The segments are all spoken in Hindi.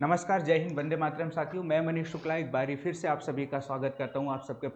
नमस्कार, जय हिंद, वंदे मातरम साथियों। मैं मनीष शुक्ला एक बारी फिर से आप सभी का स्वागत करता हूं आप सबके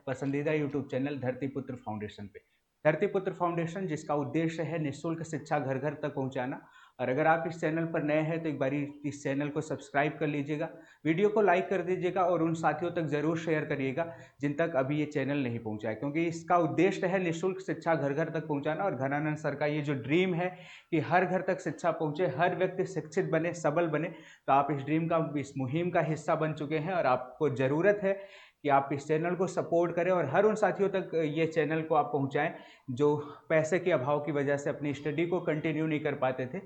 पसंदीदा यूट्यूब चैनल धरती पुत्र फाउंडेशन पे। धरती पुत्र फाउंडेशन जिसका उद्देश्य है निःशुल्क शिक्षा घर घर तक पहुंचाना। और अगर आप इस चैनल पर नए हैं तो एक बारी इस चैनल को सब्सक्राइब कर लीजिएगा, वीडियो को लाइक कर दीजिएगा और उन साथियों तक जरूर शेयर करिएगा जिन तक अभी ये चैनल नहीं पहुंचा है, क्योंकि इसका उद्देश्य है निःशुल्क शिक्षा घर घर तक पहुंचाना। और घनानंद सर का ये जो ड्रीम है कि हर घर तक शिक्षा पहुंचे, हर व्यक्ति शिक्षित बने, सबल बने, तो आप इस ड्रीम का, इस मुहिम का हिस्सा बन चुके हैं। और आपको ज़रूरत है कि आप इस चैनल को सपोर्ट करें और हर उन साथियों तक ये चैनल को आप पहुंचाएं जो पैसे के अभाव की वजह से अपनी स्टडी को कंटिन्यू नहीं कर पाते थे।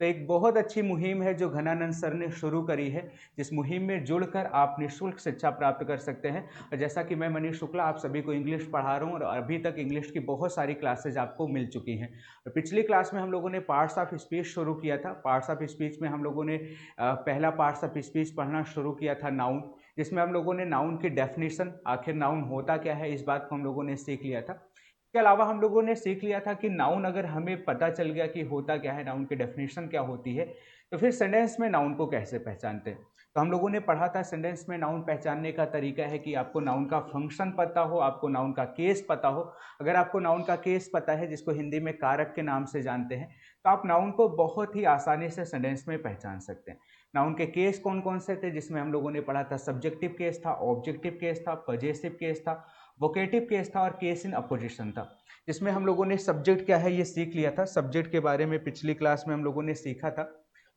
तो एक बहुत अच्छी मुहिम है जो घनानंद सर ने शुरू करी है, जिस मुहिम में जुड़कर आप निःशुल्क शिक्षा प्राप्त कर सकते हैं। और जैसा कि मैं मनीष शुक्ला आप सभी को इंग्लिश पढ़ा रहा हूँ और अभी तक इंग्लिश की बहुत सारी क्लासेज आपको मिल चुकी हैं। और पिछली क्लास में हम लोगों ने पार्ट्स ऑफ स्पीच शुरू किया था। पार्ट्स ऑफ स्पीच में हम लोगों ने पहला पार्ट्स ऑफ स्पीच पढ़ना शुरू किया था नाउन, जिसमें हम लोगों ने नाउन की डेफिनेशन, आखिर नाउन होता क्या है, इस बात को हम लोगों ने सीख लिया था। इसके अलावा हम लोगों ने सीख लिया था कि नाउन अगर हमें पता चल गया कि होता क्या है, नाउन की डेफिनेशन क्या होती है, तो फिर सेंटेंस में नाउन को कैसे पहचानते हैं। तो हम लोगों ने पढ़ा था सेंटेंस में नाउन पहचानने का तरीका है कि आपको नाउन का फंक्शन पता हो, आपको नाउन का केस पता हो। अगर आपको नाउन का केस पता है, जिसको हिंदी में कारक के नाम से जानते हैं, तो आप नाउन को बहुत ही आसानी से सेंटेंस में पहचान सकते हैं। नाउन के केस कौन कौन से थे, जिसमें हम लोगों ने पढ़ा था सब्जेक्टिव केस था, ऑब्जेक्टिव केस था, पजेसिव केस था, वोकेटिव केस था और केस इन अपोजिशन था। जिसमें हम लोगों ने सब्जेक्ट क्या है ये सीख लिया था। सब्जेक्ट के बारे में पिछली क्लास में हम लोगों ने सीखा था,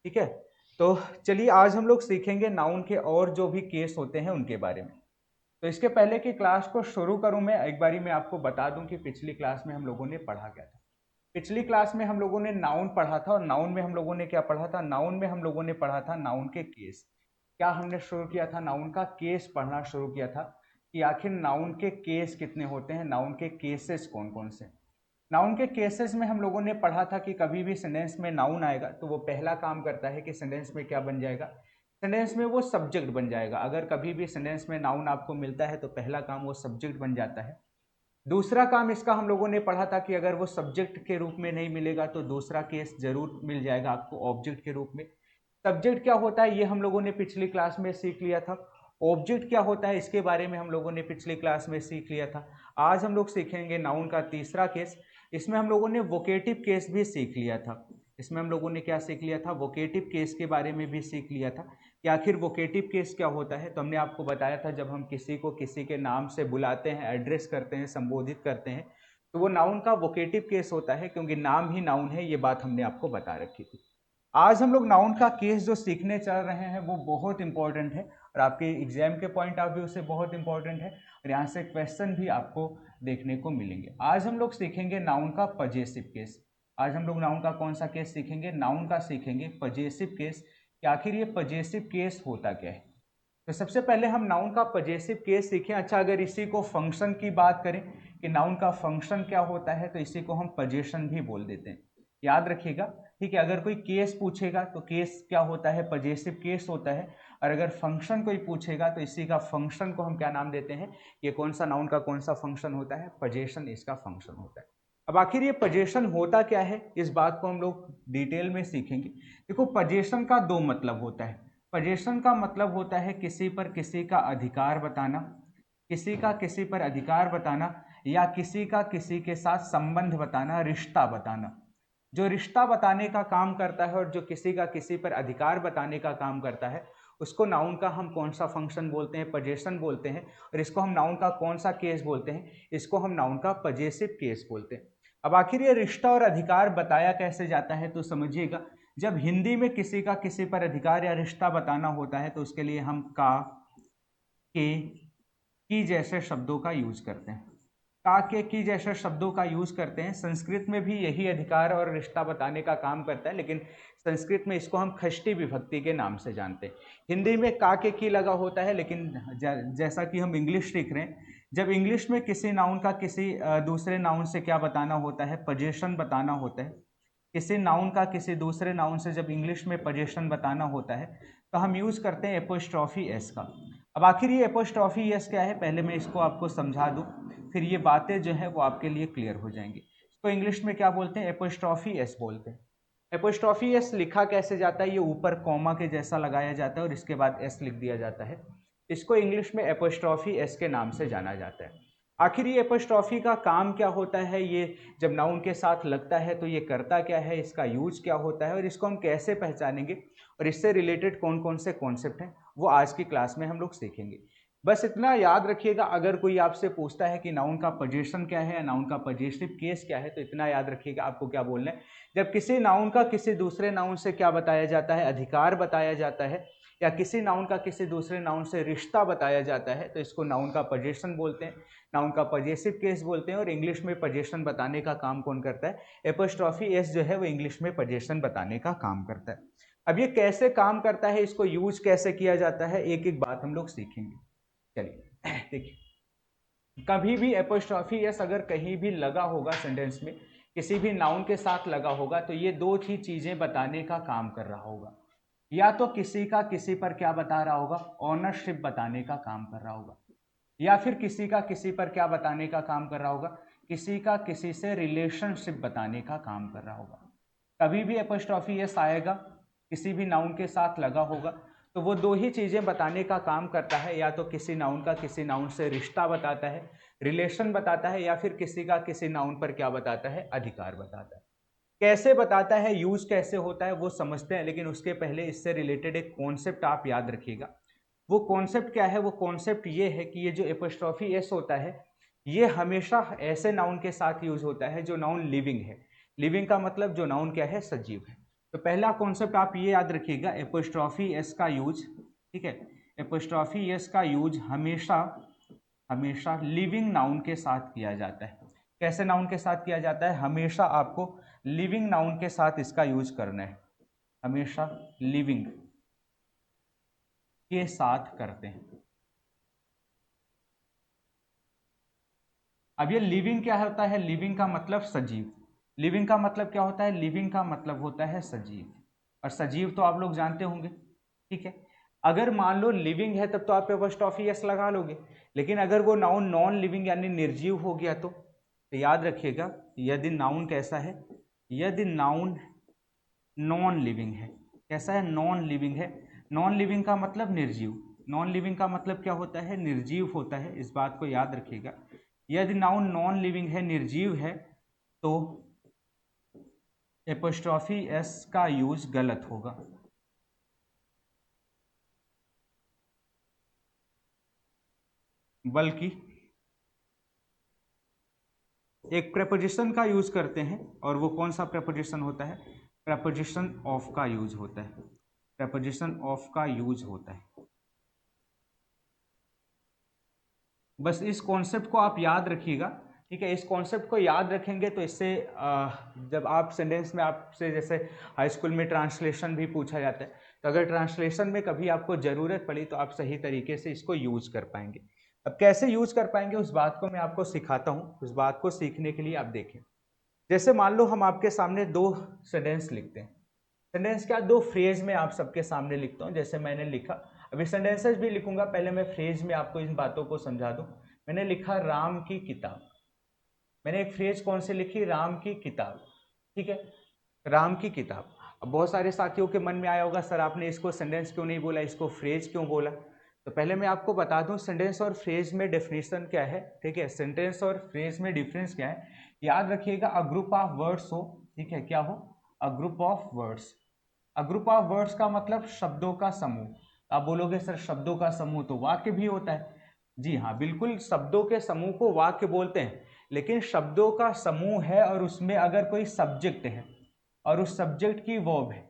ठीक है। तो चलिए आज हम लोग सीखेंगे नाउन के और जो भी केस होते हैं उनके बारे में। तो इसके पहले कि क्लास को शुरू करूं, मैं एक बारी मैं आपको बता दूं कि पिछली क्लास में हम लोगों ने पढ़ा क्या था। पिछली क्लास में हम लोगों ने नाउन पढ़ा था और नाउन में हम लोगों ने क्या पढ़ा था, नाउन में हम लोगों ने पढ़ा था नाउन के केस। क्या हमने शुरू किया था, नाउन का केस पढ़ना शुरू किया था कि आखिर नाउन के केस कितने होते हैं, नाउन के केसेस कौन कौन से। नाउन के केसेस में हम लोगों ने पढ़ा था कि कभी भी सेंटेंस में नाउन आएगा तो वो पहला काम करता है कि सेंटेंस में क्या बन जाएगा, सेंटेंस में वो सब्जेक्ट बन जाएगा। अगर कभी भी सेंटेंस में नाउन आपको मिलता है तो पहला काम वो सब्जेक्ट बन जाता है। दूसरा काम इसका हम लोगों ने पढ़ा था कि अगर वो सब्जेक्ट के रूप में नहीं मिलेगा तो दूसरा केस जरूर मिल जाएगा आपको ऑब्जेक्ट के रूप में। सब्जेक्ट क्या होता है ये हम लोगों ने पिछली क्लास में सीख लिया था। ऑब्जेक्ट क्या होता है इसके बारे में हम लोगों ने पिछली क्लास में सीख लिया था। आज हम लोग सीखेंगे नाउन का तीसरा केस। इसमें हम लोगों ने वोकेटिव केस भी सीख लिया था। इसमें हम लोगों ने क्या सीख लिया था, वोकेटिव केस के बारे में भी सीख लिया था कि आखिर वोकेटिव केस क्या होता है। तो हमने आपको बताया था जब हम किसी को किसी के नाम से बुलाते हैं, एड्रेस करते हैं, संबोधित करते हैं, तो वो नाउन का वोकेटिव केस होता है, क्योंकि नाम ही नाउन है। ये बात हमने आपको बता रखी थी। आज हम लोग नाउन का केस जो सीखने चल रहे हैं वो बहुत इंपॉर्टेंट है और आपके एग्जाम के पॉइंट ऑफ व्यू से बहुत इंपॉर्टेंट है और यहाँ से क्वेश्चन भी आपको देखने को मिलेंगे। आज हम लोग सीखेंगे नाउन का पजेसिव केस। आज हम लोग नाउन का कौन सा केस सीखेंगे, नाउन का सीखेंगे पजेसिव केस कि आखिर ये पजेसिव केस होता क्या है। तो सबसे पहले हम नाउन का पजेसिव केस सीखें। अच्छा, अगर इसी को फंक्शन की बात करें कि नाउन का फंक्शन क्या होता है, तो इसी को हम पजेशन भी बोल देते हैं, याद रखिएगा, ठीक है। अगर कोई केस पूछेगा तो केस क्या होता है, पजेसिव केस होता है। और अगर फंक्शन कोई पूछेगा तो इसी का फंक्शन को हम क्या नाम देते हैं, ये कौन सा नाउन का कौन सा फंक्शन होता है, पजेशन इसका फंक्शन होता है। अब आखिर ये पजेशन होता क्या है, इस बात को हम लोग डिटेल में सीखेंगे। देखो, पजेशन का दो मतलब होता है। पजेशन का मतलब होता है किसी पर किसी का अधिकार बताना, किसी का किसी पर अधिकार बताना, या किसी का किसी के साथ संबंध बताना, रिश्ता बताना। जो रिश्ता बताने का काम करता है और जो किसी का किसी पर अधिकार बताने का काम करता है, उसको नाउन का हम कौन सा फंक्शन बोलते हैं, पजेशन बोलते हैं। और इसको हम नाउन का कौन सा केस बोलते हैं, इसको हम नाउन का पजेसिव केस बोलते हैं। अब आखिर ये रिश्ता और अधिकार बताया कैसे जाता है, तो समझिएगा, जब हिंदी में किसी का किसी पर अधिकार या रिश्ता बताना होता है तो उसके लिए हम का, के, की जैसे शब्दों का यूज करते हैं। का, के, की जैसे शब्दों का यूज करते हैं। संस्कृत में भी यही अधिकार और रिश्ता बताने का काम करता है, लेकिन संस्कृत में इसको हम षष्ठी विभक्ति के नाम से जानते हैं। हिंदी में का, के, की लगा होता है, लेकिन जैसा कि हम इंग्लिश सीख रहे हैं, जब इंग्लिश में किसी नाउन का किसी दूसरे नाउन से क्या बताना होता है, पजेशन बताना होता है। किसी नाउन का किसी दूसरे नाउन से जब इंग्लिश में पजेशन बताना होता है तो हम यूज करते हैं एपोस्ट्रॉफी एस का। अब आखिर ये एपोस्ट्रॉफी एस क्या है, पहले मैं इसको आपको समझा दूं, फिर ये बातें जो है वो आपके लिए क्लियर हो जाएंगी। इसको इंग्लिश में क्या बोलते हैं, एपोस्ट्रॉफी एस बोलते हैं। एपोस्ट्रॉफी एस लिखा कैसे जाता है, ये ऊपर कॉमा के जैसा लगाया जाता है और इसके बाद एस लिख दिया जाता है। इसको इंग्लिश में एपोस्ट्रॉफी एस के नाम से जाना जाता है। आखिर ये एपोस्ट्रॉफी का काम क्या होता है, ये जब नाउन के साथ लगता है तो ये करता क्या है, इसका यूज क्या होता है और इसको हम कैसे पहचानेंगे और इससे रिलेटेड कौन कौन से कॉन्सेप्ट हैं, वो आज की क्लास में हम लोग सीखेंगे। बस इतना याद रखिएगा, अगर कोई आपसे पूछता है कि नाउन का पोजीशन क्या है या नाउन का पॉजिटिव केस क्या है, तो इतना याद रखिएगा आपको क्या बोलना है। जब किसी नाउन का किसी दूसरे नाउन से क्या बताया जाता है, अधिकार बताया जाता है, या किसी नाउन का किसी दूसरे नाउन से रिश्ता बताया जाता है, तो इसको नाउन का पोजीशन बोलते हैं, नाउन का पॉजिटिव केस बोलते हैं। और इंग्लिश में पोजीशन बताने का काम कौन करता है, एपोस्ट्रॉफी एस जो है वो इंग्लिश में पोजीशन बताने का काम करता है। अब ये कैसे काम करता है, इसको यूज कैसे किया जाता है, एक एक बात हम लोग सीखेंगे। चलिए देखिए, कभी भी एपोस्ट्रॉफी एस अगर कहीं भी लगा होगा सेंटेंस में, किसी भी नाउन के साथ लगा होगा, तो ये दो ही चीजें बताने का काम कर रहा होगा। या तो किसी का किसी पर क्या बता रहा होगा, ऑनरशिप बताने का काम कर रहा होगा, या फिर किसी का किसी पर क्या बताने का काम कर रहा होगा, किसी का किसी से रिलेशनशिप बताने का काम कर रहा होगा। कभी भी एपोस्ट्रॉफी एस आएगा, किसी भी नाउन के साथ लगा होगा, तो वो दो ही चीजें बताने का काम करता है। या तो किसी नाउन का किसी नाउन से रिश्ता बताता है, रिलेशन बताता है, या फिर किसी का किसी नाउन पर क्या बताता है, अधिकार बताता है। कैसे बताता है, यूज कैसे होता है, वो समझते हैं, लेकिन उसके पहले इससे रिलेटेड एक कॉन्सेप्ट आप याद रखिएगा। वो कॉन्सेप्ट क्या है, वो कॉन्सेप्ट ये है कि ये जो एपोस्ट्रॉफी एस होता है, ये हमेशा ऐसे नाउन के साथ यूज होता है जो नाउन लिविंग है। लिविंग का मतलब जो नाउन क्या है, सजीव है। तो पहला कॉन्सेप्ट आप ये याद रखिएगा, एपोस्ट्रॉफी एस का यूज, ठीक है, एपोस्ट्रॉफी एस का यूज हमेशा हमेशा लिविंग नाउन के साथ किया जाता है। कैसे नाउन के साथ किया जाता है, हमेशा आपको लिविंग नाउन के साथ इसका यूज करना है, हमेशा लिविंग के साथ करते हैं। अब ये लिविंग क्या होता है, लिविंग का मतलब सजीव। लिविंग का मतलब क्या होता है, लिविंग का मतलब होता है सजीव, और सजीव तो आप लोग जानते होंगे, ठीक है। अगर मान लो लिविंग है तब तो आप एपोस्ट्रॉफी एस लगा लोगे, लेकिन अगर वो नाउन नॉन लिविंग यानी निर्जीव हो गया तो याद रखिएगा, यदि नाउन कैसा है, यदि नाउन नॉन लिविंग है, कैसा है, नॉन लिविंग है। नॉन लिविंग का मतलब निर्जीव, नॉन लिविंग का मतलब क्या होता है, निर्जीव होता है, इस बात को याद रखिएगा। यदि नाउन नॉन लिविंग है, निर्जीव है, तो एपोस्ट्रॉफी एस का यूज गलत होगा। बल्कि एक प्रेपोजिशन का यूज करते हैं, और वो कौन सा प्रेपोजिशन होता है, प्रेपोजिशन ऑफ का यूज होता है, प्रेपोजिशन ऑफ का यूज होता है। बस इस कॉन्सेप्ट को आप याद रखिएगा, ठीक है। इस कॉन्सेप्ट को याद रखेंगे तो इससे जब आप सेंटेंस में आपसे जैसे हाई स्कूल में ट्रांसलेशन भी पूछा जाता है, तो अगर ट्रांसलेशन में कभी आपको ज़रूरत पड़ी तो आप सही तरीके से इसको यूज कर पाएंगे। अब कैसे यूज कर पाएंगे उस बात को मैं आपको सिखाता हूँ। उस बात को सीखने के लिए आप देखें, जैसे मान लो हम आपके सामने दो सेंटेंस लिखते हैं, सेंटेंस क्या, दो फ्रेज में आप सबके सामने लिखता हूँ, जैसे मैंने लिखा, अभी सेंटेंसेस भी लिखूंगा, पहले मैं फ्रेज में आपको इन बातों को समझा दूं। मैंने लिखा राम की किताब, मैंने एक फ्रेज कौन सी लिखी, राम की किताब, ठीक है, राम की किताब। अब बहुत सारे साथियों के मन में आया होगा, सर आपने इसको सेंटेंस क्यों नहीं बोला, इसको फ्रेज क्यों बोला। तो पहले मैं आपको बता दूं सेंटेंस और फ्रेज में डेफिनेशन क्या है, ठीक है, सेंटेंस और फ्रेज में डिफरेंस क्या है। याद रखिएगा, अ ग्रुप ऑफ वर्ड्स हो, ठीक है, क्या हो, a group of words. A group of words का मतलब शब्दों का समूह। आप बोलोगे सर शब्दों का समूह तो वाक्य भी होता है, जी हाँ बिल्कुल, शब्दों के समूह को वाक्य बोलते हैं, लेकिन शब्दों का समूह है और उसमें अगर कोई सब्जेक्ट है और उस सब्जेक्ट की वर्ब है,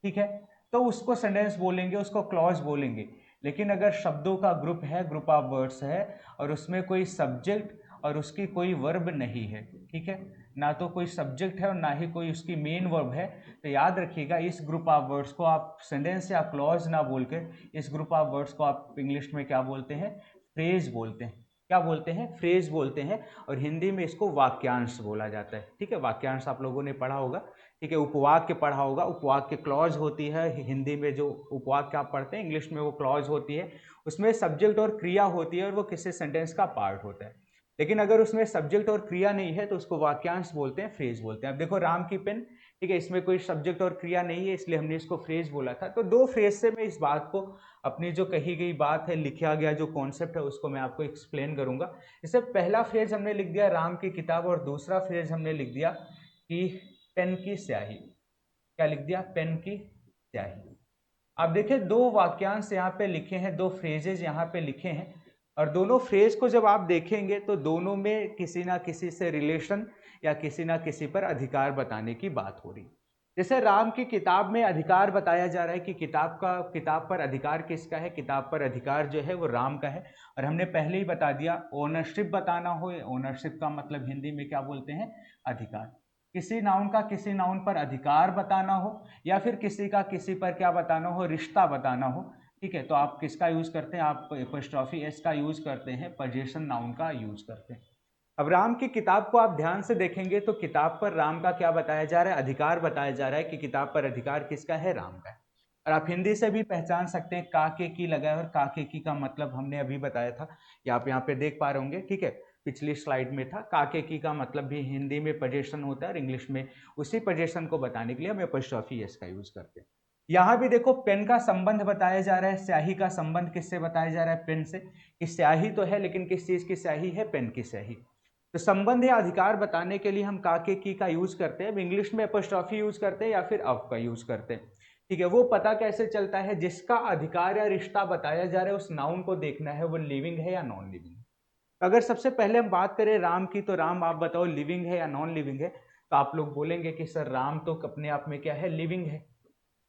ठीक है, तो उसको सेंटेंस बोलेंगे, उसको क्लॉज बोलेंगे। लेकिन अगर शब्दों का ग्रुप है, ग्रुप ऑफ वर्ड्स है, और उसमें कोई सब्जेक्ट और उसकी कोई वर्ब नहीं है, ठीक है, ना तो कोई सब्जेक्ट है और ना ही कोई उसकी मेन वर्ब है, तो याद रखिएगा इस ग्रुप ऑफ वर्ड्स को आप सेंटेंस या क्लॉज ना बोल के इस ग्रुप ऑफ वर्ड्स को आप इंग्लिश में क्या बोलते हैं, फ्रेज बोलते हैं। क्या बोलते हैं, फ्रेज बोलते हैं, और हिंदी में इसको वाक्यांश बोला जाता है, ठीक है। वाक्यांश आप लोगों ने पढ़ा होगा, ठीक है, उपवाक्य पढ़ा होगा, उपवाक्य क्लॉज होती है, हिंदी में जो उपवाक्य आप पढ़ते हैं इंग्लिश में वो क्लॉज होती है, उसमें सब्जेक्ट और क्रिया होती है और वो किसी सेंटेंस का पार्ट होता है। लेकिन अगर उसमें सब्जेक्ट और क्रिया नहीं है तो उसको वाक्यांश बोलते हैं, फ्रेज बोलते हैं। अब देखो, राम की पेन, ठीक है, इसमें कोई सब्जेक्ट और क्रिया नहीं है, इसलिए हमने इसको फ्रेज बोला था। तो दो फ्रेज से मैं इस बात को, अपनी जो कही गई बात है, लिखा गया जो कॉन्सेप्ट है, उसको मैं आपको एक्सप्लेन करूंगा। जैसे पहला फ्रेज हमने लिख दिया राम की किताब, और दूसरा फ्रेज हमने लिख दिया कि पेन की स्याही। क्या लिख दिया? पेन की स्याही। आप देखिए दो वाक्यांश यहाँ पे लिखे हैं, दो फ्रेजेज यहाँ पे लिखे हैं, और दोनों फ्रेज को जब आप देखेंगे तो दोनों में किसी ना किसी से रिलेशन या किसी ना किसी पर अधिकार बताने की बात हो रही। जैसे राम की किताब में अधिकार बताया जा रहा है कि किताब पर अधिकार किसका है, किताब पर अधिकार जो है वो राम का है। और हमने पहले ही बता दिया, ओनरशिप बताना हो, ओनरशिप का मतलब हिंदी में क्या बोलते हैं? अधिकार। किसी नाउन का किसी नाउन पर अधिकार बताना हो, या फिर किसी का किसी पर क्या बताना हो? रिश्ता बताना हो। ठीक है, तो आप किसका यूज करते हैं? आप एपोस्ट्रोफी एस का यूज करते हैं, पोजीशन नाउन का यूज करते हैं। अब राम की किताब को आप ध्यान से देखेंगे तो किताब पर राम का क्या बताया जा रहा है? अधिकार बताया जा रहा है कि किताब पर अधिकार किसका है? राम का है। और आप हिंदी से भी पहचान सकते हैं, काके की लगाए, और काके की का मतलब हमने अभी बताया था, या आप यहाँ पे देख पा रहे होंगे। ठीक है, पिछली स्लाइड में था। काके की का मतलब भी हिंदी में पोजीशन होता है, और इंग्लिश में उसी पोजीशन को बताने के लिए हम एपोस्ट्रोफी एस का यूज करते हैं। यहाँ भी देखो पेन का संबंध बताया जा रहा है, स्याही का संबंध किससे बताया जा रहा है? पेन से। कि स्याही तो है, लेकिन किस चीज की स्याही है? पेन की स्याही। तो संबंध या अधिकार बताने के लिए हम काके की का यूज करते हैं। इंग्लिश में एपोस्ट्रोफी यूज करते हैं या फिर ऑफ का यूज करते हैं। ठीक है, वो पता कैसे चलता है? जिसका अधिकार या रिश्ता बताया जा रहा है, उस नाउन को देखना है वो लिविंग है या नॉन लिविंग है। अगर सबसे पहले हम बात करें राम की, तो राम आप बताओ लिविंग है या नॉन लिविंग है? तो आप लोग बोलेंगे कि सर राम तो अपने आप में क्या है? लिविंग है।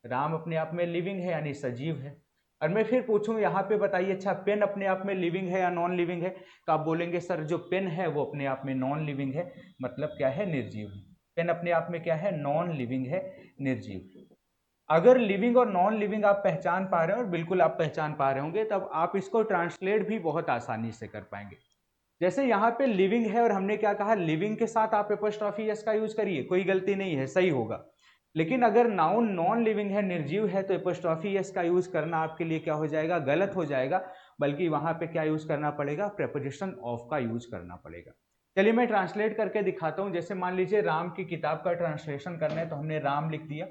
राम अपने आप में लिविंग है, यानी सजीव है। और मैं फिर पूछूं यहाँ पे, बताइए अच्छा पेन अपने आप में लिविंग है या नॉन लिविंग है? तो आप बोलेंगे सर जो पेन है वो अपने आप में नॉन लिविंग है, मतलब क्या है? निर्जीव है। पेन अपने आप में क्या है? नॉन लिविंग है, निर्जीव। अगर लिविंग और नॉन लिविंग आप पहचान पा रहे हो, और बिल्कुल आप पहचान पा रहे होंगे, तब आप इसको ट्रांसलेट भी बहुत आसानी से कर पाएंगे। जैसे यहाँ पे लिविंग है, और हमने क्या कहा? लिविंग के साथ आप एपोस्ट्रोफी एस का यूज करिए, कोई गलती नहीं है, सही होगा। लेकिन अगर नाउन नॉन लिविंग है, निर्जीव है, तो एपोस्ट्रोफी एस का यूज करना आपके लिए क्या हो जाएगा? गलत हो जाएगा। बल्कि वहां पे क्या यूज करना पड़ेगा? प्रेपोजिशन ऑफ का यूज करना पड़ेगा। चलिए मैं ट्रांसलेट करके दिखाता हूं। जैसे मान लीजिए राम की किताब का ट्रांसलेशन करना है, तो हमने राम लिख दिया,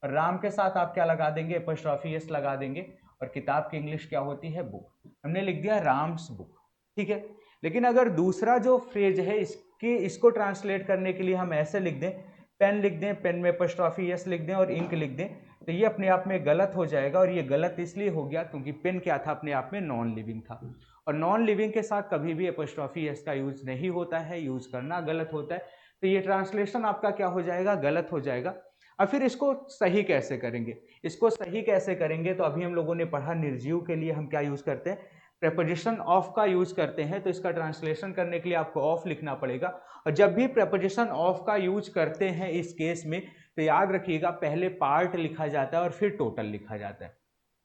और राम के साथ आप क्या लगा देंगे? एपोस्ट्रोफी एस लगा देंगे। और किताब की इंग्लिश क्या होती है? बुक। हमने लिख दिया राम्स बुक। ठीक है, लेकिन अगर दूसरा जो फ्रेज है, इसको ट्रांसलेट करने के लिए हम ऐसे लिख दें, पेन लिख दें, पेन में एपोस्ट्रोफी एस लिख दें और इंक लिख दें, तो ये अपने आप में गलत हो जाएगा। और ये गलत इसलिए हो गया क्योंकि पेन क्या था? अपने आप में नॉन लिविंग था, और नॉन लिविंग के साथ कभी भी एपोस्ट्रोफी एस का यूज नहीं होता है, यूज करना गलत होता है। तो ये ट्रांसलेशन आपका क्या हो जाएगा? गलत हो जाएगा। अब फिर इसको सही कैसे करेंगे? इसको सही कैसे करेंगे? तो अभी हम लोगों ने पढ़ा, निर्जीव के लिए हम क्या यूज करते हैं? प्रेपोजिशन ऑफ का यूज करते हैं। तो इसका ट्रांसलेशन करने के लिए आपको ऑफ लिखना पड़ेगा। और जब भी प्रेपोजिशन ऑफ का यूज करते हैं इस केस में, तो याद रखिएगा पहले पार्ट लिखा जाता है और फिर टोटल लिखा जाता है।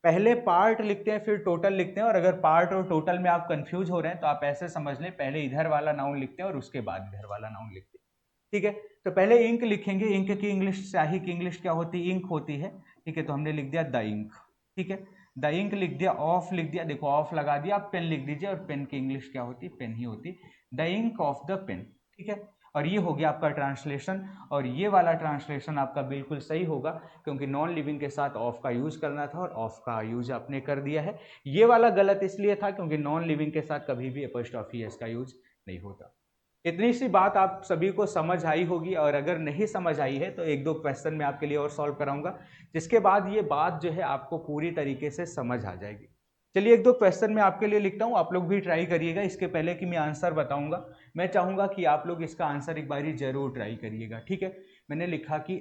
पहले पार्ट लिखते हैं फिर टोटल लिखते हैं। और अगर पार्ट और टोटल में आप कंफ्यूज हो रहे हैं, तो आप ऐसे समझ लें, पहले इधर वाला नाउन लिखते हैं और उसके बाद इधर वाला नाउन लिखते हैं। ठीक है, तो पहले इंक लिखेंगे। इंक की इंग्लिश, स्याही की इंग्लिश क्या होती है? इंक होती है। ठीक है, तो हमने लिख दिया द इंक। ठीक है, द इंक लिख दिया, ऑफ लिख दिया, देखो ऑफ लगा दिया। आप पेन लिख दीजिए, और पेन की इंग्लिश क्या होती? पेन ही होती। The ink of the pen. ठीक है, और ये हो गया आपका ट्रांसलेशन। और ये वाला ट्रांसलेशन आपका बिल्कुल सही होगा, क्योंकि नॉन लिविंग के साथ ऑफ का यूज करना था और ऑफ का यूज आपने कर दिया है। ये वाला गलत इसलिए था क्योंकि नॉन लिविंग के साथ कभी भी एपोस्ट्रोफी एस का यूज नहीं होता। इतनी सी बात आप सभी को समझ आई होगी, और अगर नहीं समझ आई है तो एक दो क्वेश्चन मैं आपके लिए और सॉल्व कराऊंगा, जिसके बाद ये बात जो है आपको पूरी तरीके से समझ आ जाएगी। चलिए एक दो क्वेश्चन मैं आपके लिए लिखता हूँ, आप लोग भी ट्राई करिएगा। इसके पहले कि मैं आंसर बताऊंगा, मैं चाहूंगा कि आप लोग इसका आंसर एक बारी जरूर ट्राई करिएगा। ठीक है, मैंने लिखा कि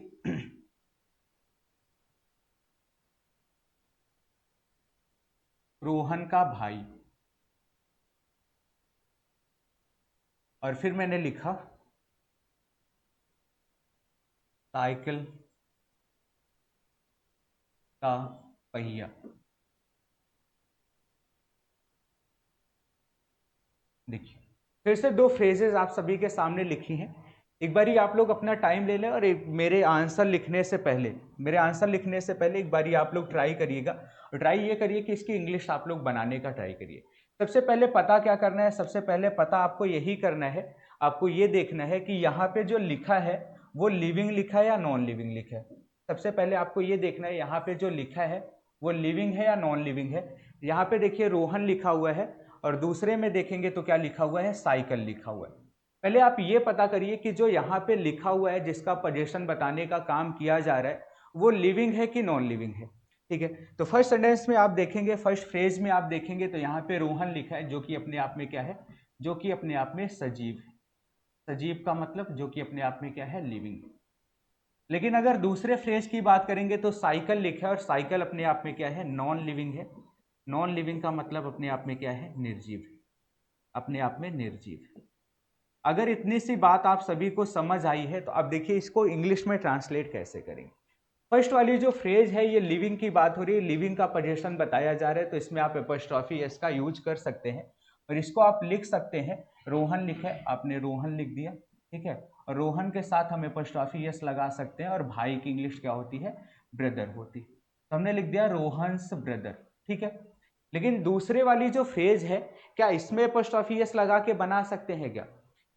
रोहन का भाई, और फिर मैंने लिखा साइकिल का पहिया। देखिए फिर से दो फ्रेजेस आप सभी के सामने लिखी हैं। एक बारी आप लोग अपना टाइम ले लें, और मेरे आंसर लिखने से पहले एक बारी आप लोग ट्राई करिएगा। और ट्राई ये करिए कि इसकी इंग्लिश आप लोग बनाने का ट्राई करिए। सबसे पहले पता क्या करना है? सबसे पहले पता आपको यही करना है, आपको ये देखना है कि यहाँ पे जो लिखा है वो लिविंग लिखा है या नॉन लिविंग लिखा है। सबसे पहले आपको ये देखना है यहाँ पे जो लिखा है वो लिविंग है या नॉन लिविंग है। यहाँ पे देखिए रोहन लिखा हुआ है और दूसरे में देखेंगे तो क्या लिखा हुआ है, साइकिल लिखा हुआ है। पहले आप ये पता करिए कि जो यहाँ पे लिखा हुआ है जिसका पोजीशन बताने का काम किया जा रहा है वो लिविंग है कि नॉन लिविंग है। ठीक है, तो फर्स्ट सेंटेंस में आप देखेंगे, फर्स्ट फ्रेज में आप देखेंगे तो यहाँ पे रोहन लिखा है जो कि अपने आप में क्या है, जो कि अपने आप में सजीव है। सजीव का मतलब जो कि अपने आप में क्या है, लिविंग है। लेकिन अगर दूसरे फ्रेज की बात करेंगे तो साइकिल लिखा है और साइकिल अपने आप में क्या है, नॉन लिविंग है। नॉन लिविंग का मतलब अपने आप में क्या है, निर्जीव है, अपने आप में निर्जीव है। अगर इतनी सी बात आप सभी को समझ आई है तो अब देखिए इसको इंग्लिश में ट्रांसलेट कैसे करेंगे। फर्स्ट वाली जो फ्रेज है ये लिविंग की बात हो रही है, लिविंग का पोजीशन बताया जा रहा है, तो इसमें आप एपोस्ट्रोफी एस का यूज कर सकते हैं और इसको आप लिख सकते हैं, रोहन लिखा है आपने रोहन लिख दिया, ठीक है, और रोहन के साथ हम एपोस्ट्रोफी एस लगा सकते हैं और भाई की इंग्लिश क्या होती है, ब्रदर होती है, तो हमने लिख दिया रोहन्स ब्रदर। ठीक है, लेकिन दूसरे वाली जो फ्रेज है क्या इसमें एपोस्ट्रोफी एस लगा के बना सकते हैं क्या?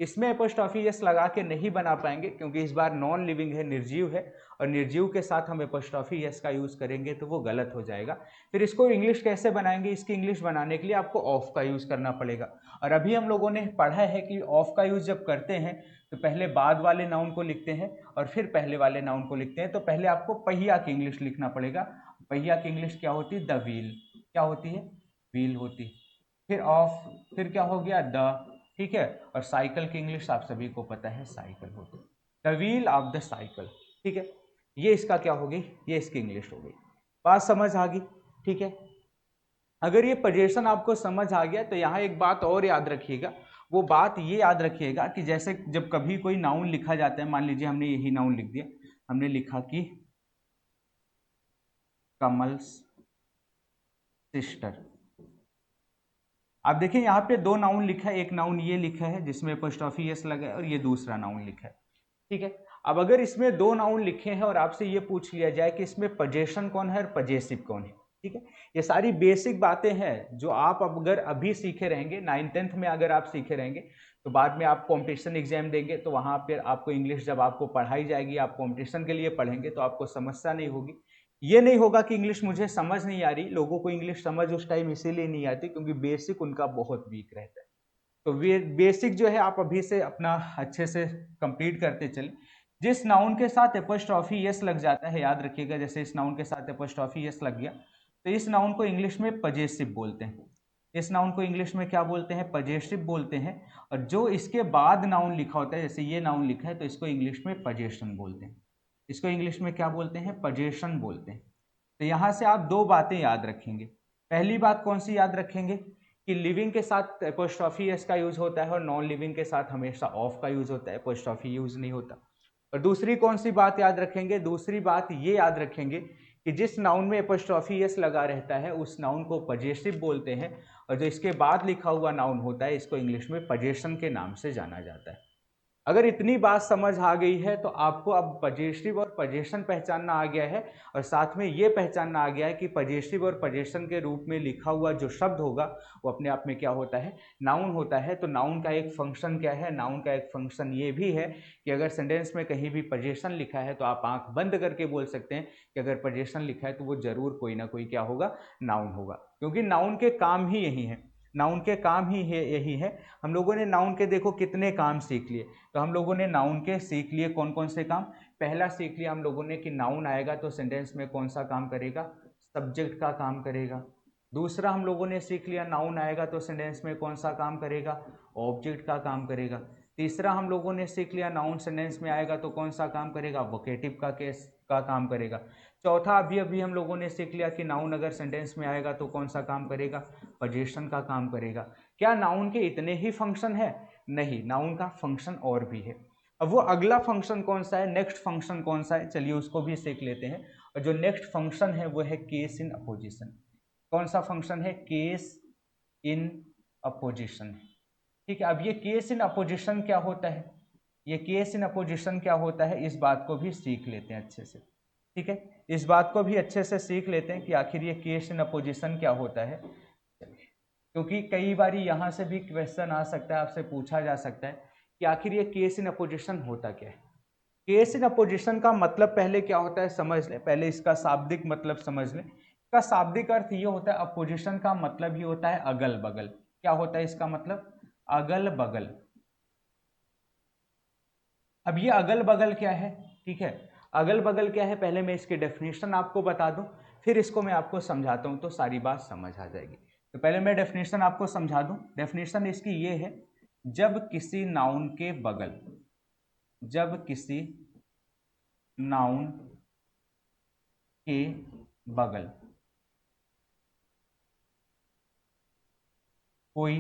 इसमें एपोस्ट्रोफी एस लगा के नहीं बना पाएंगे क्योंकि इस बार नॉन लिविंग है, निर्जीव है, और निर्जीव के साथ हम एपोस्ट्रोफी एस का यूज करेंगे तो वो गलत हो जाएगा। फिर इसको इंग्लिश कैसे बनाएंगे, इसकी इंग्लिश बनाने के लिए आपको ऑफ का यूज करना पड़ेगा। और अभी हम लोगों ने पढ़ा है कि ऑफ का यूज जब करते हैं तो पहले बाद वाले नाउन को लिखते हैं और फिर पहले वाले नाउन को लिखते हैं। तो पहले आपको पहिया की इंग्लिश लिखना पड़ेगा। पहिया की इंग्लिश क्या होती है, द व्हील। क्या होती है, व्हील होती। फिर ऑफ, फिर क्या हो गया, द, ठीक है, और साइकिल की इंग्लिश आप सभी को पता है, साइकिल होती है, the wheel of the cycle. ठीक है, ये इसका क्या हो गई, ये इसकी इंग्लिश हो गई। बात समझ आ गई? ठीक है, अगर ये पोजीशन आपको समझ आ गया तो यहाँ एक बात और याद रखिएगा। वो बात ये याद रखिएगा कि जैसे जब कभी कोई नाउन लिखा जाता है, मान लीजिए हमने यही नाउन लिख दिया, हमने लिखा कि कमल्स सिस्टर। आप देखिए यहाँ पे दो नाउन लिखा है, एक नाउन ये लिखा है जिसमें एपोस्ट्रोफी एस लगा है और ये दूसरा नाउन लिखा है। ठीक है, अब अगर इसमें दो नाउन लिखे हैं और आपसे ये पूछ लिया जाए कि इसमें पजेशन कौन है और पजेसिव कौन है, ठीक है, ये सारी बेसिक बातें हैं जो आप अगर अभी सीखे रहेंगे, 9th-10th में अगर आप सीखे रहेंगे तो बाद में आप कॉम्पिटिशन एग्जाम देंगे तो वहाँ पर आपको इंग्लिश जब आपको पढ़ाई जाएगी, आप कॉम्पिटिशन के लिए पढ़ेंगे तो आपको समस्या नहीं होगी। ये नहीं होगा कि इंग्लिश मुझे समझ नहीं आ रही, लोगों को इंग्लिश समझ उस टाइम इसीलिए नहीं आती क्योंकि बेसिक उनका बहुत वीक रहता है। तो बेसिक जो है आप अभी से अपना अच्छे से कंप्लीट करते चलें। जिस नाउन के साथ एपोस्ट्रोफी एस लग जाता है, याद रखिएगा, जैसे इस नाउन के साथ एपोस्ट्रोफी एस लग गया तो इस नाउन को इंग्लिश में पजेसिव बोलते हैं। इस नाउन को इंग्लिश में क्या बोलते हैं, पजेसिव बोलते हैं। और जो इसके बाद नाउन लिखा होता है, जैसे ये नाउन लिखा है तो इसको इंग्लिश में पजेशन बोलते हैं। इसको इंग्लिश में क्या बोलते हैं, पजेशन बोलते हैं। तो यहाँ से आप दो बातें याद रखेंगे। पहली बात कौन सी याद रखेंगे कि लिविंग के साथ एपोस्ट्रोफी एस का यूज होता है और नॉन लिविंग के साथ हमेशा ऑफ का यूज होता है, एपोस्ट्रोफी यूज नहीं होता। और दूसरी कौन सी बात याद रखेंगे, दूसरी बात ये याद रखेंगे कि जिस नाउन में एपोस्ट्रोफी एस लगा रहता है उस नाउन को पजेसिव बोलते हैं और जो इसके बाद लिखा हुआ नाउन होता है इसको इंग्लिश में पजेशन के नाम से जाना जाता है। अगर इतनी बात समझ आ गई है तो आपको अब पजेसिव और पजेशन पहचानना आ गया है और साथ में ये पहचानना आ गया है कि पजेसिव और पजेशन के रूप में लिखा हुआ जो शब्द होगा वो अपने आप में क्या होता है, नाउन होता है। तो नाउन का एक फंक्शन क्या है, नाउन का एक फंक्शन ये भी है कि अगर सेंटेंस में कहीं भी पजेशन लिखा है तो आप आंख बंद करके बोल सकते हैं कि अगर पजेशन लिखा है तो वो जरूर कोई ना कोई क्या होगा, नाउन होगा, क्योंकि नाउन के काम ही यही है, नाउन के काम ही है यही है। हम लोगों ने नाउन के देखो कितने काम सीख लिए, तो हम लोगों ने नाउन के सीख लिए कौन कौन से काम। पहला सीख लिया हम लोगों ने कि नाउन आएगा तो सेंटेंस में कौन सा काम करेगा, सब्जेक्ट का काम करेगा। दूसरा हम लोगों ने सीख लिया नाउन आएगा तो सेंटेंस में कौन सा काम करेगा, ऑब्जेक्ट का काम करेगा। तीसरा हम लोगों ने सीख लिया नाउन सेंटेंस में आएगा तो कौन सा काम करेगा, वोकेटिव का केस का काम करेगा। चौथा अभी अभी हम लोगों ने सीख लिया कि नाउन अगर सेंटेंस में आएगा तो कौन सा काम करेगा, पजेशन का काम करेगा। क्या नाउन के इतने ही फंक्शन है? नहीं, नाउन का फंक्शन और भी है। अब वो अगला फंक्शन कौन सा है, नेक्स्ट फंक्शन कौन सा है, चलिए उसको भी सीख लेते हैं। और जो नेक्स्ट फंक्शन है वो है केस इन अपोजिशन। कौन सा फंक्शन है, केस इन अपोजिशन है। ठीक है, अब ये केस इन अपोजिशन क्या होता है, ये केस इन अपोजिशन क्या होता है, इस बात को भी सीख लेते हैं अच्छे से। ठीक है, इस बात को भी अच्छे से सीख लेते हैं कि आखिर ये केस इन अपोजिशन क्या होता है। क्योंकि कई बार यहाँ से भी क्वेश्चन आ सकता है, आपसे पूछा जा सकता है कि आखिर ये केस इन अपोजिशन होता क्या है। केस इन अपोजिशन का मतलब पहले क्या होता है समझ लें, पहले इसका शाब्दिक मतलब समझ लें। इसका शाब्दिक अर्थ ये होता है, अपोजिशन का मतलब ही होता है अगल बगल। क्या होता है इसका मतलब? अगल बगल। अब ये अगल बगल क्या है? ठीक है, अगल बगल क्या है, पहले मैं इसकी डेफिनेशन आपको बता दूं, फिर इसको मैं आपको समझाता हूं तो सारी बात समझ आ जाएगी। तो पहले मैं डेफिनेशन आपको समझा दूं। डेफिनेशन इसकी ये है, जब किसी नाउन के बगल, जब किसी नाउन के बगल कोई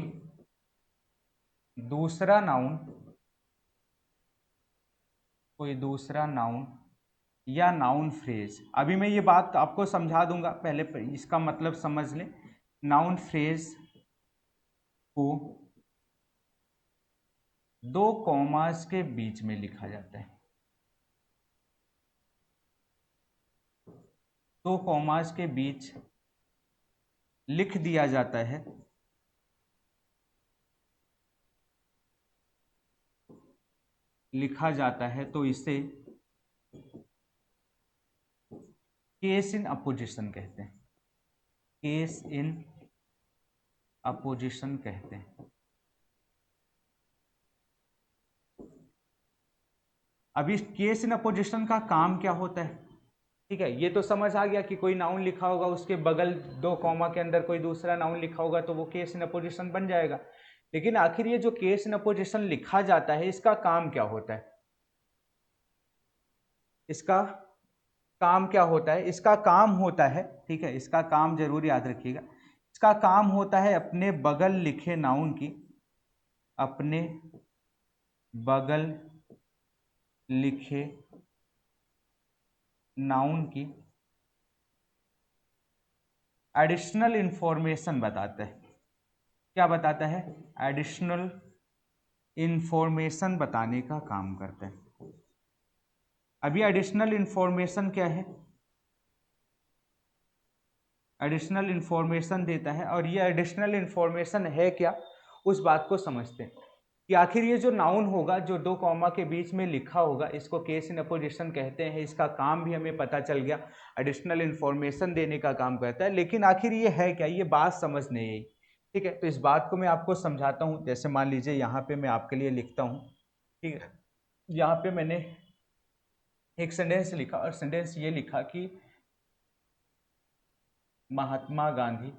दूसरा नाउन, कोई दूसरा नाउन या नाउन फ्रेज, अभी मैं ये बात आपको समझा दूंगा, पहले इसका मतलब समझ लें। नाउन फ्रेज को दो कॉमास के बीच में लिखा जाता है, दो कॉमास के बीच लिख दिया जाता है, लिखा जाता है तो इसे केस इन अपोजिशन कहते हैं, केस इन अपोजिशन कहते हैं। अभी केस इन अपोजिशन का काम क्या होता है? ठीक है, ये तो समझ आ गया कि कोई नाउन लिखा होगा, उसके बगल दो कॉमा के अंदर कोई दूसरा नाउन लिखा होगा तो वो केस इन अपोजिशन बन जाएगा। लेकिन आखिर ये जो केस इन अपोजिशन लिखा जाता है, इसका काम क्या होता है? इसका काम क्या होता है? इसका काम होता है, ठीक है, इसका काम जरूर याद रखिएगा, इसका काम होता है अपने बगल लिखे नाउन की, अपने बगल लिखे नाउन की एडिशनल इंफॉर्मेशन बताता है। क्या बताता है? एडिशनल इंफॉर्मेशन बताने का काम करता है। अभी एडिशनल इंफॉर्मेशन क्या है? एडिशनल इंफॉर्मेशन देता है, और ये एडिशनल इंफॉर्मेशन है क्या, उस बात को समझते हैं कि आखिर ये जो नाउन होगा, जो दो कॉमा के बीच में लिखा होगा, इसको केस इन अपोजिशन कहते हैं। इसका काम भी हमें पता चल गया, एडिशनल इंफॉर्मेशन देने का काम करता है। लेकिन आखिर ये है क्या, ये बात समझ नहीं आई। ठीक है, तो इस बात को मैं आपको समझाता हूँ। जैसे मान लीजिए यहाँ पे मैं आपके लिए लिखता हूँ, ठीक है, यहाँ पे मैंने एक सेंटेंस लिखा, और सेंटेंस ये लिखा कि महात्मा गांधी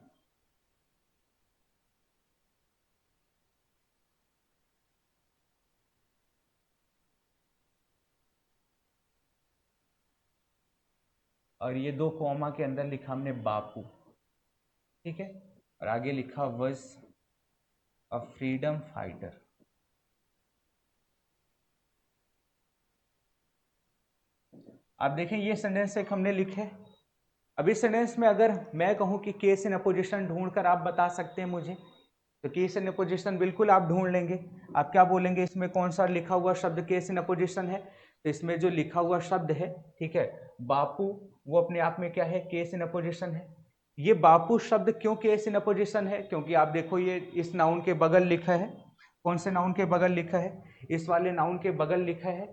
और ये दो कॉमा के अंदर लिखा हमने बापू, ठीक है, और आगे लिखा वॉज अ फ्रीडम फाइटर। आप देखें ये सेंटेंस एक हमने लिखे। अब इस सेंटेंस में अगर मैं कहूं कि केस इन अपोजिशन ढूंढ कर आप बता सकते हैं मुझे, तो केस इन अपोजिशन बिल्कुल आप ढूंढ लेंगे। आप क्या बोलेंगे, इसमें कौन सा लिखा हुआ शब्द केस इन अपोजिशन है? तो इसमें जो लिखा हुआ शब्द है, ठीक है, बापू, वो अपने आप में क्या है? केस इन अपोजिशन है। ये बापू शब्द क्यों केस इन अपोजिशन है? क्योंकि आप देखो ये इस नाउन के बगल लिखा है। कौन से नाउन के बगल लिखा है? इस वाले नाउन के बगल लिखा है,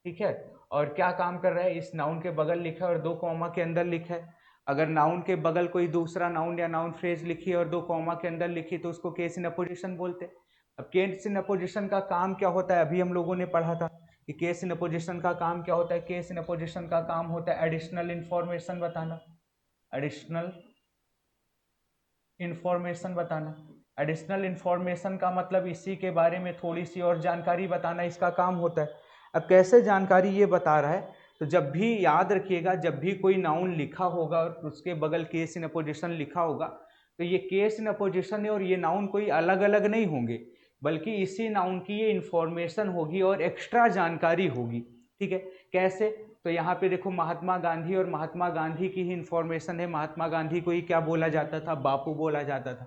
ठीक है। और क्या काम कर रहा है? इस नाउन के बगल लिखा है और दो कॉमा के अंदर लिखा है। अगर नाउन के बगल कोई दूसरा नाउन या नाउन फ्रेज लिखी और दो कॉमा के अंदर लिखी तो उसको केस इन अपोजिशन बोलते हैं। अब केस इन अपोजिशन का काम क्या होता है? अभी हम लोगों ने पढ़ा था कि केस इन अपोजिशन का काम क्या होता है। केस इन अपोजिशन का काम होता है एडिशनल इंफॉर्मेशन बताना, एडिशनल इंफॉर्मेशन बताना। एडिशनल इंफॉर्मेशन का मतलब इसी के बारे में थोड़ी सी और जानकारी बताना इसका काम होता है। अब कैसे जानकारी ये बता रहा है? तो जब भी याद रखिएगा, जब भी कोई नाउन लिखा होगा और उसके बगल केस इन अपोजिशन लिखा होगा, तो ये केस इन अपोजिशन है और ये नाउन कोई अलग अलग नहीं होंगे, बल्कि इसी नाउन की ये इंफॉर्मेशन होगी और एक्स्ट्रा जानकारी होगी। ठीक है, कैसे? तो यहाँ पे देखो महात्मा गांधी, और महात्मा गांधी की ही इंफॉर्मेशन है। महात्मा गांधी को ही क्या बोला जाता था? बापू बोला जाता था।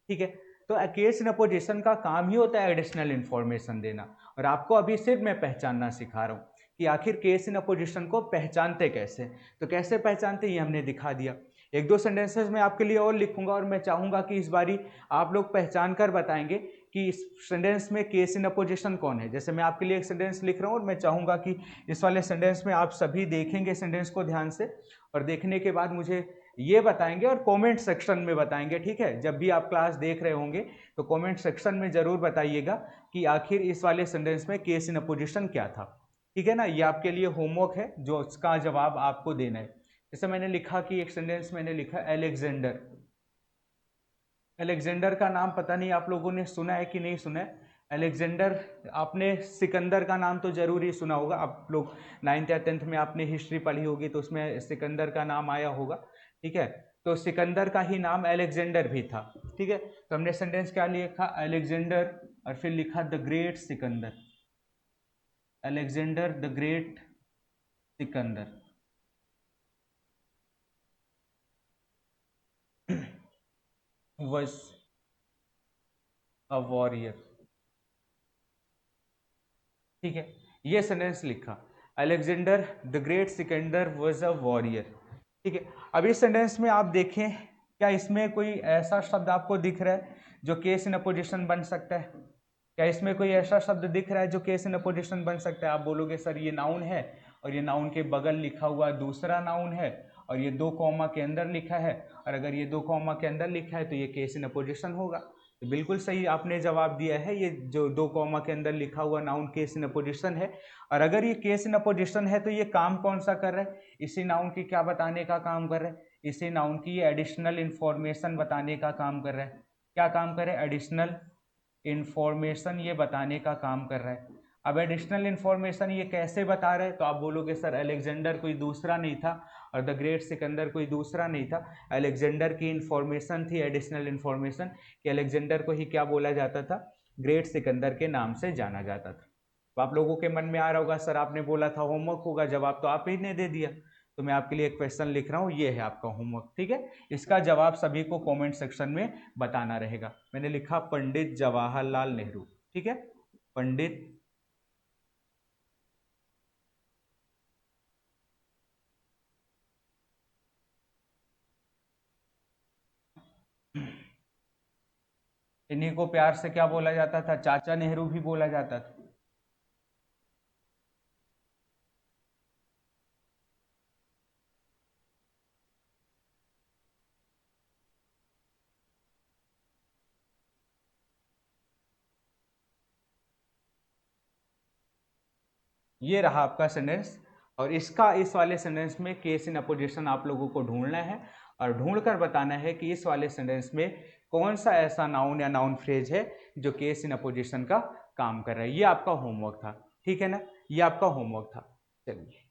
ठीक है, तो केस इन अपोजिशन का काम ही होता है एडिशनल इंफॉर्मेशन देना। और आपको अभी सिर्फ मैं पहचानना सिखा रहा हूँ कि आखिर केस इन अपोजिशन को पहचानते कैसे। तो कैसे पहचानते ये हमने दिखा दिया। एक दो सेंटेंसेस में आपके लिए और लिखूंगा और मैं चाहूंगा कि इस बारी आप लोग पहचान कर बताएंगे कि इस सेंटेंस में केस इन अपोजिशन कौन है। जैसे मैं आपके लिए एक सेंटेंस लिख रहा हूँ और मैं चाहूँगा कि इस वाले सेंटेंस में आप सभी देखेंगे सेंटेंस को ध्यान से, और देखने के बाद मुझे ये बताएंगे और कमेंट सेक्शन में बताएंगे, ठीक है। जब भी आप क्लास देख रहे होंगे तो कमेंट सेक्शन में जरूर बताइएगा कि आखिर इस वाले सेंटेंस में केस इन अपोजिशन क्या था, ठीक है ना। ये आपके लिए होमवर्क है जो उसका जवाब आपको देना है। जैसे मैंने लिखा कि एक सेंटेंस मैंने लिखा अलेक्जेंडर। अलेक्जेंडर का नाम पता नहीं आप लोगों ने सुना है कि नहीं सुना है। अलेक्जेंडर, आपने सिकंदर का नाम तो जरूर ही सुना होगा, आप लोग 9th या 10th में आपने हिस्ट्री पढ़ी होगी तो उसमें सिकंदर का नाम आया होगा, ठीक है। तो सिकंदर का ही नाम अलेक्जेंडर भी था, ठीक है। तो हमने सेंटेंस क्या लिखा, अलेक्जेंडर और फिर लिखा the great Sikandar. Alexander the great Sikandar was a warrior, ठीक है। ये सेंटेंस लिखा, Alexander the great Sikandar was a warrior, ठीक है। अब इस सेंटेंस में आप देखें, क्या इसमें कोई ऐसा शब्द आपको दिख रहा है जो केस इन अपोजिशन बन सकता है? क्या इसमें कोई ऐसा शब्द दिख रहा है जो केस इन अपोजिशन बन सकता है? आप बोलोगे सर ये नाउन है और ये नाउन के बगल लिखा हुआ दूसरा नाउन है और ये 2 कॉमा के अंदर लिखा है, और अगर ये 2 कॉमा के अंदर लिखा है तो ये केस इन अपोजिशन होगा। तो बिल्कुल सही आपने जवाब दिया है, ये जो 2 कॉमा के अंदर लिखा हुआ नाउन केस इन अपोजिशन है। और अगर ये केस इन अपोजिशन है तो ये काम कौन सा कर रहा है? इसी नाउन की क्या बताने का काम कर रहा है? इसी नाउन की ये एडिशनल इंफॉर्मेशन बताने का काम कर रहा है। क्या काम कर रहा है? एडिशनल इंफॉर्मेशन ये बताने का काम कर रहा है। अब एडिशनल इंफॉर्मेशन ये कैसे बता रहे हैं? तो आप बोलोगे सर अलेक्जेंडर कोई दूसरा नहीं था और द ग्रेट सिकंदर कोई दूसरा नहीं था। अलेक्जेंडर की इंफॉर्मेशन थी एडिशनल इंफॉर्मेशन, कि अलेक्जेंडर को ही क्या बोला जाता था? ग्रेट सिकंदर के नाम से जाना जाता था। तो आप लोगों के मन में आ रहा होगा सर आपने बोला था होमवर्क होगा, जवाब तो आप ही ने दे दिया। तो मैं आपके लिए एक क्वेश्चन लिख रहा हूँ, ये है आपका होमवर्क, ठीक है। इसका जवाब सभी को कमेंट सेक्शन में बताना रहेगा। मैंने लिखा पंडित जवाहरलाल नेहरू, ठीक है। पंडित इन्हीं को प्यार से क्या बोला जाता था? चाचा नेहरू भी बोला जाता था। ये रहा आपका सेंटेंस, और इसका इस वाले सेंटेंस में केस इन अपोजिशन आप लोगों को ढूंढना है और ढूंढकर बताना है कि इस वाले सेंटेंस में कौन सा ऐसा नाउन या नाउन फ्रेज है जो केस इन अपोजिशन का काम कर रहा है। ये आपका होमवर्क था, ठीक है ना, ये आपका होमवर्क था। चलिए।